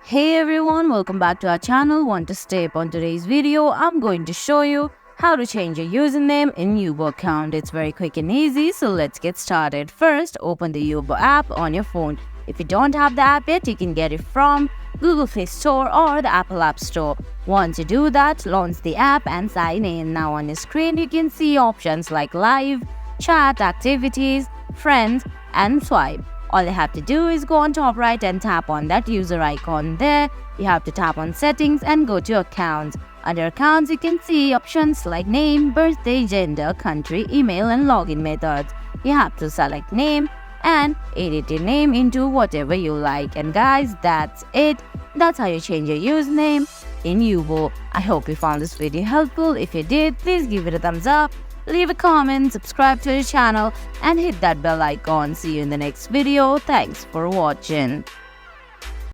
Hey everyone, welcome back to our channel. Want to step on today's video? I'm going to show you how to change your username in Yubo account. It's very quick and easy, so let's get started. First, open the Yubo app on your phone. If you don't have the app yet, you can get it from Google Play Store or the Apple App Store. Once you do that, launch the app and sign in. Now on your screen, you can see options like live, chat, activities, friends, and swipe. All you have to do is go on top right and tap on that user icon there. You have to tap on settings and go to accounts. Under accounts, you can see options like name, birthday, gender, country, email, and login methods. You have to select name and edit your name into whatever you like. And guys, that's it. That's how you change your username in Yubo. I hope you found this video helpful. If you did, please give it a thumbs up. Leave a comment, subscribe to the channel, and hit that bell icon. See you in the next video. Thanks for watching.